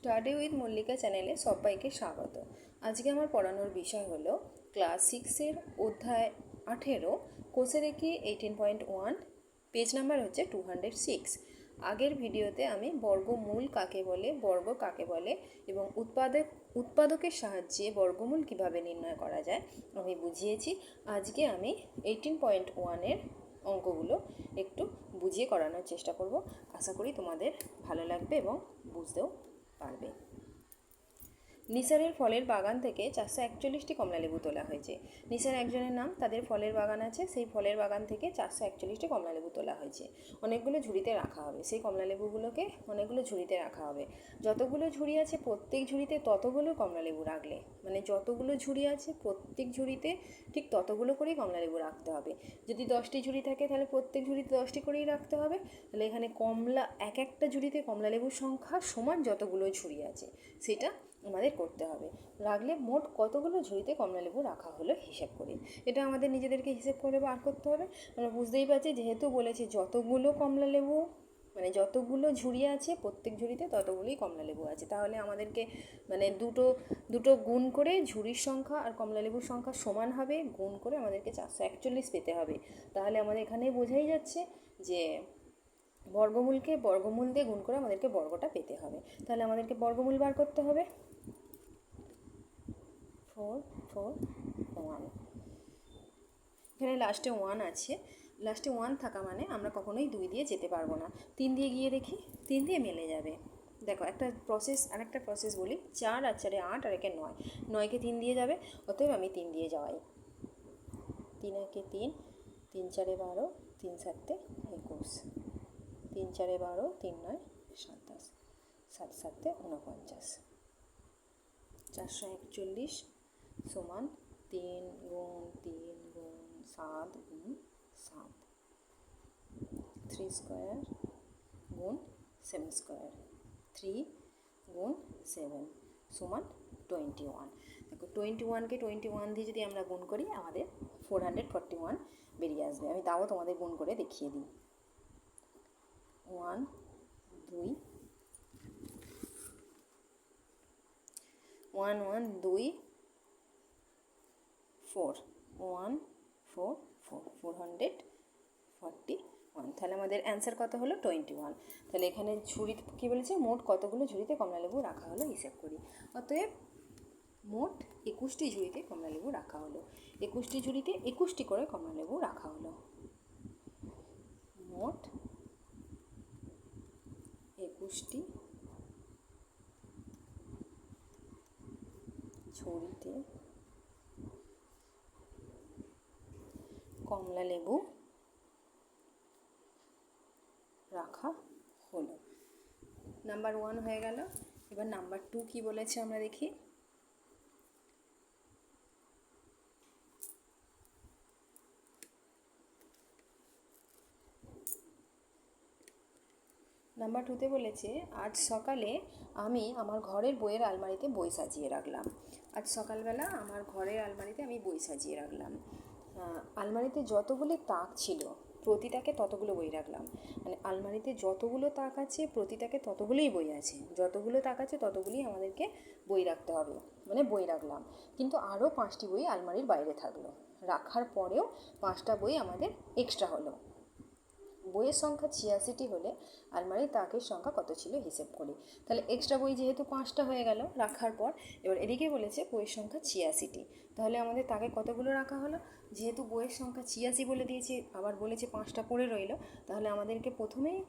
Study with Mallika চ্যানেলে সবাইকে স্বাগত। আজকে আমার পড়ানোর বিষয় হলো ক্লাস 6-এর অধ্যায় 18 কোষেরেকি 18.1, পেজ নাম্বার হচ্ছে 206। আগের ভিডিওতে আমি বর্গমূল কাকে বলে, বর্গ কাকে বলে এবং উৎপাদকের সাহায্যে বর্গমূল কিভাবে নির্ণয় করা যায় আমি বুঝিয়েছি। আজকে আমি 18.1-এর অঙ্কগুলো একটু বুঝিয়ে করানোর চেষ্টা করব। আশা করি তোমাদের ভালো লাগবে এবং বুঝতেও পারবে। নিসারের ফলের বাগান থেকে 441টি কমলালেবু তোলা হয়েছে। নিসার একজনের নাম, তাদের ফলের বাগান আছে, সেই ফলের বাগান থেকে 441টি কমলালেবু তোলা হয়েছে। অনেকগুলো ঝুড়িতে রাখা হবে, সেই কমলালেবুগুলোকে অনেকগুলো ঝুড়িতে রাখা হবে। যতগুলো ঝুড়ি আছে প্রত্যেক ঝুড়িতে ততগুলো কমলালেবু রাখলে, মানে যতগুলো ঝুড়ি আছে প্রত্যেক ঝুড়িতে ঠিক ততগুলো করেই কমলালেবু রাখতে হবে। যদি 10টি ঝুড়ি থাকে তাহলে প্রত্যেক ঝুড়িতে 10টি করেই রাখতে হবে। তাহলে এখানে এক একটা ঝুড়িতে কমলালেবুর সংখ্যা সমান যতগুলো ঝুড়ি আছে সেটা আমাদের করতে হবে। রাখলে মোট কতগুলো ঝুড়িতে কমলালেবু রাখা হলো হিসেব করে, এটা আমাদের নিজেদেরকে হিসেব করে বার করতে হবে। আমরা বুঝতেই পারছি, যেহেতু বলেছি যতগুলো কমলালেবু মানে যতগুলো ঝুড়ি আছে প্রত্যেক ঝুড়িতে ততগুলোই কমলালেবু আছে, তাহলে আমাদেরকে মানে দুটো গুণ করে ঝুড়ির সংখ্যা আর কমলালেবুর সংখ্যা সমান হবে, গুণ করে আমাদেরকে 441 পেতে হবে। তাহলে আমাদের এখানে বোঝাই যাচ্ছে যে বর্গমূলকে বর্গমূল দিয়ে গুণ করে আমাদেরকে বর্গটা পেতে হবে। তাহলে আমাদেরকে বর্গমূল বার করতে হবে। 4, 4, 1। এখানে লাস্টে 1 আছে, লাস্টে 1 থাকা মানে আমরা কখনোই 2 দিয়ে যেতে পারবো না। 3 দিয়ে গিয়ে দেখি, 3 দিয়ে মেলে যাবে। দেখো একটা প্রসেস, আরেকটা প্রসেস বলি। 4 আর 4 8 আর 1 9, 9কে 3 দিয়ে যাবে, অতএব আমি 3 দিয়ে যাওয়াই। 3 1 3, 3 4 12, 3 7 21, 3 4 12, 3 9 27, 7 7 49। 441 সমান 3 গুণ 3 গুণ 7 গুণ 7, 3 স্কোয়ার গুণ 7 স্কোয়ার, 3 গুণ 7 সমান 21। দেখো 21কে 21 দিয়ে যদি আমরা গুণ করি আমাদের 441 বেরিয়ে আসবে। আমি তাও তোমাদের গুণ করে দেখিয়ে দিই। 1 2 1 1 2 4 1 4 4 441। তাহলে আমাদের অ্যান্সার কত হলো? 21। তাহলে এখানে ঝুড়ি কী বলেছে, মোট কতগুলো ঝুড়িতে কমলালেবু রাখা হলো হিসেব করি। অতএব মোট 21টি ঝুড়িতে কমলালেবু রাখা হলো। 21টি ঝুড়িতে 21টি করে কমলালেবু রাখা হলো। মোট 21টি ঝুড়িতে কমলালেবু রাখা হলো। নাম্বার 1 হয়ে গেল। এবার নাম্বার 2 কি বলেছে আমরা দেখি। নাম্বার 2তে বলেছে, আজ সকালে আমি আমার ঘরের বইয়ের আলমারিতে বই সাজিয়ে রাখলাম। আজ সকালবেলা আমার ঘরের আলমারিতে আমি বই সাজিয়ে রাখলাম। আলমারিতে যতগুলি তাক ছিল প্রতিটাকে ততগুলো বই রাখলাম। মানে আলমারিতে যতগুলো তাক আছে প্রতিটাকে ততগুলোই বই আছে, যতগুলো তাক আছে ততগুলোই আমাদেরকে বই রাখতে হবে, মানে বই রাখলাম। কিন্তু আরও 5টি বই আলমারির বাইরে থাকলো, রাখার পরেও 5টা বই আমাদের এক্সট্রা হলো। বইয়ের সংখ্যা 86টি হলে আলমারির তাকের সংখ্যা কত ছিল হিসেব করি। তাহলে এক্সট্রা বই যেহেতু 5টা হয়ে গেল রাখার পর, এবার এদিকে বলেছে বইয়ের সংখ্যা 86টি, তাহলে আমাদের তাকে কতগুলো রাখা হলো? যেহেতু বইয়ের সংখ্যা 86 বলে দিয়েছি, আবার বলেছে 5টা পড়ে রইল, তাহলে আমাদেরকে প্রথমেই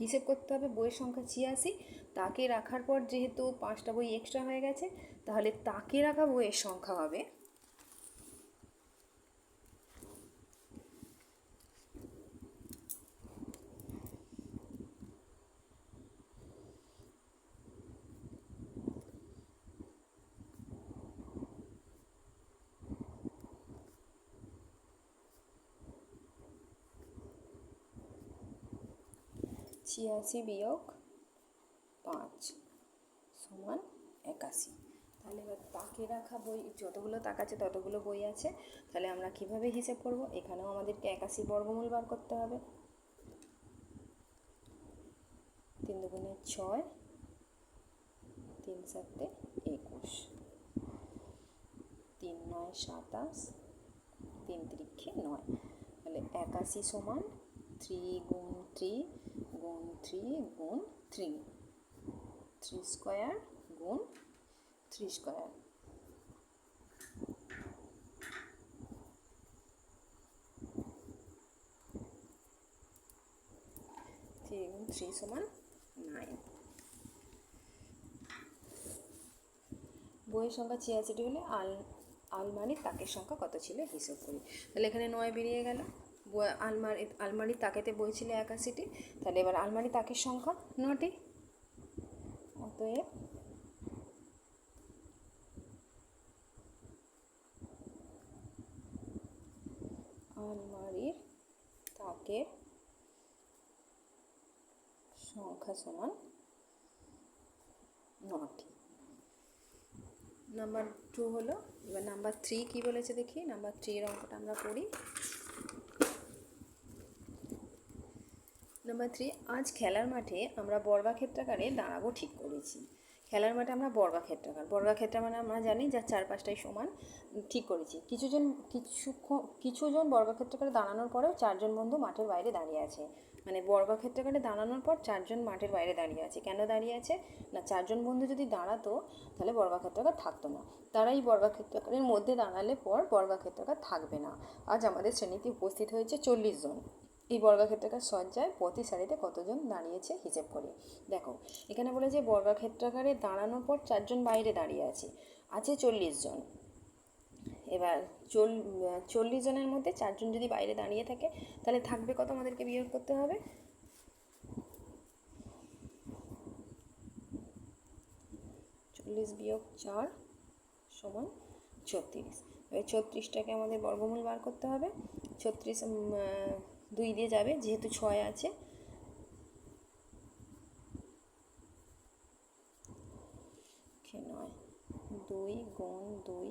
হিসেব করতে হবে বইয়ের সংখ্যা 86। তাকে রাখার পর যেহেতু 5টা বই এক্সট্রা হয়ে গেছে, তাহলে তাকে রাখা বইয়ের সংখ্যা হবে 86 বিয়োগ 5 সমান 81। তাহলে এবার তাকে রাখা বই যতগুলো তাক আছে ততগুলো বই আছে, তাহলে আমরা কিভাবে হিসেব করব? এখানেও আমাদেরকে 81 বর্গমূল বার করতে হবে। 3 দুগুণে 6, 3 সাতে 21, 3 9 27, 3 3 9। তাহলে 81 সমান 3 গুণ 3 গুণ 3 গুণ 3, 3 স্কোয়ার গুণ 3 স্কোয়ার। 3 গুণ 3 সমান 9। বইয়ের সংখ্যা 86 হলে আলমারির তাকের সংখ্যা কত ছিল হিসেব করি। তাহলে এখানে 9 বেরিয়ে গেল। আলমারির তাকেতে বই ছিল 81টি, তাহলে এবার আলমারির তাকের সংখ্যা 9টি। অতএব আলমারির তাকের সংখ্যা সমান 9টি। নাম্বার 2 হলো। এবার নাম্বার 3 কী বলেছে দেখি। নাম্বার 3 অঙ্কটা আমরা পড়ি। নাম্বার 3, আজ খেলার মাঠে আমরা বর্গাক্ষেত্রাকারে দাঁড়াবো ঠিক করেছি। খেলার মাঠে আমরা বর্গাক্ষেত্র মানে আমরা জানি যার 4-5টাই সমান ঠিক করেছি। কিছুজন বর্গাক্ষেত্রাকারে দাঁড়ানোর পরেও 4জন বন্ধু মাঠের বাইরে দাঁড়িয়ে আছে। মানে বর্গাক্ষেত্রাকারে দাঁড়ানোর পর 4জন মাঠের বাইরে দাঁড়িয়ে আছে। কেন দাঁড়িয়ে আছে না, 4জন বন্ধু যদি দাঁড়াতো তাহলে বর্গাক্ষেত্রাকার থাকতো না। তারা এই বর্গাক্ষেত্রাকারের মধ্যে দাঁড়ালে পর বর্গাক্ষেত্রাকার থাকবে না। আজ আমাদের শ্রেণীতে উপস্থিত হয়েছে 40 জন। এই বর্গাক্ষেত্রাকার সজ্জায় প্রতি সারিতে কতজন দাঁড়িয়েছে হিসেব করি। দেখো এখানে বলে যে বর্গাক্ষেত্রাকারে দাঁড়ানোর পর 4জন বাইরে দাঁড়িয়ে আছে 40 জন। এবার 40 জনের মধ্যে 4জন যদি বাইরে দাঁড়িয়ে থাকে তাহলে থাকবে কত, আমাদেরকে বিয়োগ করতে হবে। 40 বিয়োগ 4 সমান 36। এবার 36টাকে আমাদের বর্গমূল বার করতে হবে। 36 2 দিয়ে যাবে যেহেতু 6 আছে। 9 2 গুণ 2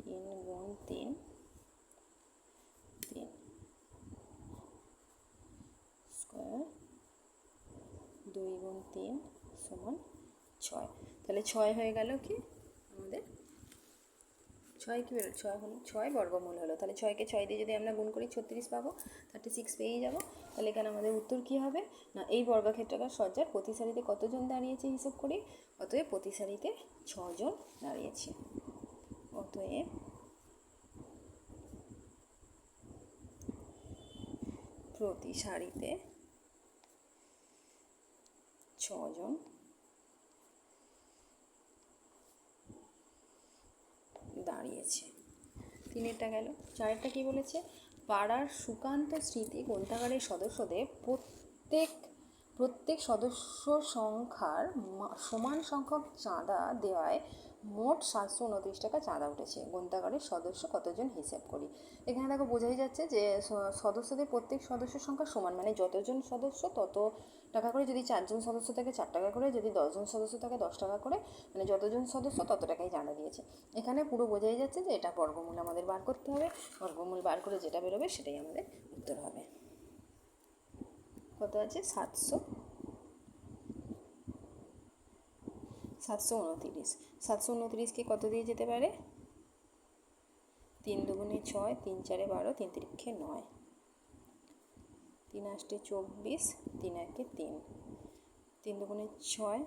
3 গুণ 3 3 স্কোয়ার 2 গুণ 3 সমান 6। তাহলে 6 হয়ে গেল কি আমাদের 6 কী বেরোলো, 6 হলো 6 বর্গমূল হলো। তাহলে 6কে 6 দিয়ে যদি আমরা গুণ করি 36 পাবো, 36 পেয়েই যাবো। তাহলে এখানে আমাদের উত্তর কী হবে না, এই বর্গক্ষেত্রাকার সজ্জার প্রতি সারিতে কতজন দাঁড়িয়েছে হিসেব করি। অতএব প্রতি সারিতে 6 জন দাঁড়িয়েছে। অতএব প্রতি সারিতে 6 জন দাঁড়িয়েছে। 3টা গেল। 4টা কী বলেছে, পাড়ার সুকান্ত স্মৃতি গ্রন্থাগারের সদস্যদের প্রত্যেক সদস্য সংখ্যার সমান সংখ্যক চাঁদা দেওয়ায় মোট 729 টাকা চাঁদা উঠেছে। গ্রন্থাগারের সদস্য কতজন হিসেব করি। এখানে দেখো বোঝাই যাচ্ছে যে সদস্যদের প্রত্যেক সদস্যের সংখ্যা সমান, মানে যতজন সদস্য তত টাকা করে। যদি 4জন সদস্য থাকে 4 টাকা করে, যদি 10জন সদস্য থাকে 10 টাকা করে, মানে যতজন সদস্য তত টাকাই চাঁদা দিয়েছে। এখানে পুরো বোঝাই যাচ্ছে যে এটা বর্গমূল আমাদের বার করতে হবে। বর্গমূল বার করে যেটা বেরোবে সেটাই আমাদের উত্তর হবে। কত আছে 729। 729কে কত দিয়ে যেতে পারে, 3 দুগুণে 6, 3 4 12, 3 3 9, 3 8 24, 3 1 3, 3 দুগুণে 6,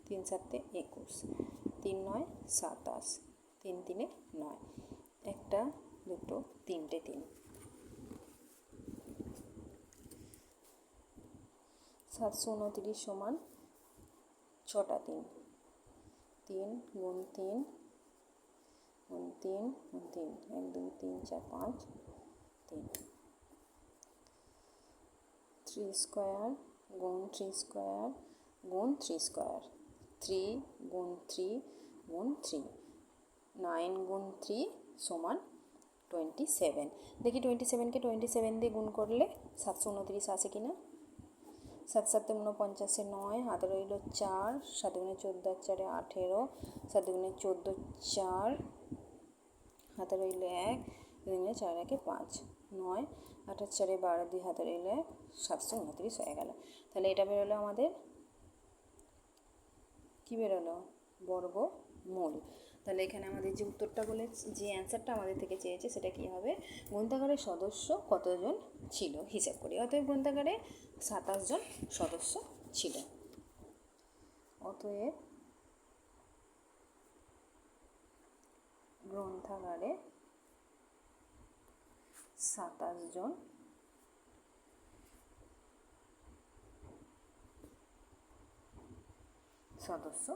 3 7 21, 3 9 27, 3 3 9, 1 2 3 3। 729 সমান 6টা 3, 3 গুণ 3 গুণ 3 গুণ 3, 1 2 3 4 5 3, 3 স্কোয়ার গুণ 3 স্কোয়ার গুণ 3 স্কোয়ার, 3 গুণ 3 গুণ 3, 9 গুণ 3 সমান 27। দেখি 27কে 27 দিয়ে গুণ করলে 729 আসে কিনা। 7 7 49, 9 হাতে রইল 4, 7 গুণে 14 4 18, 7 গুণে 14 4 হাতে রইল 1, 2 গুণে 4 1 5, 9 8 4 12, 2 হাতে রইল 729 হয়ে গেল। তাহলে এটা বেরোলো আমাদের কী বেরোলো? বর্গমূল। তাহলে এখানে আমাদের যে উত্তরটা যে অ্যান্সারটা আমাদের থেকে চেয়েছে সেটা কী হবে? গ্রন্থাগারের সদস্য কতজন ছিল হিসাব করি। অতএব গ্রন্থাগারে 27 জন সদস্য ছিল। অতএব গ্রন্থাগারে 27 জন সদস্য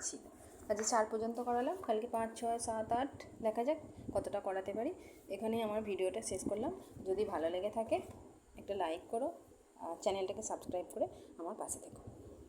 ছিল। আজকে 4 পর্যন্ত করালাম, কালকে 5, 6, 7, 8 দেখা যাক কতটা করাতে পারি। এখানেই আমার ভিডিওটা শেষ করলাম। যদি ভালো লেগে থাকে একটা লাইক করো আর চ্যানেলটাকে সাবস্ক্রাইব করে আমার পাশে থেকো।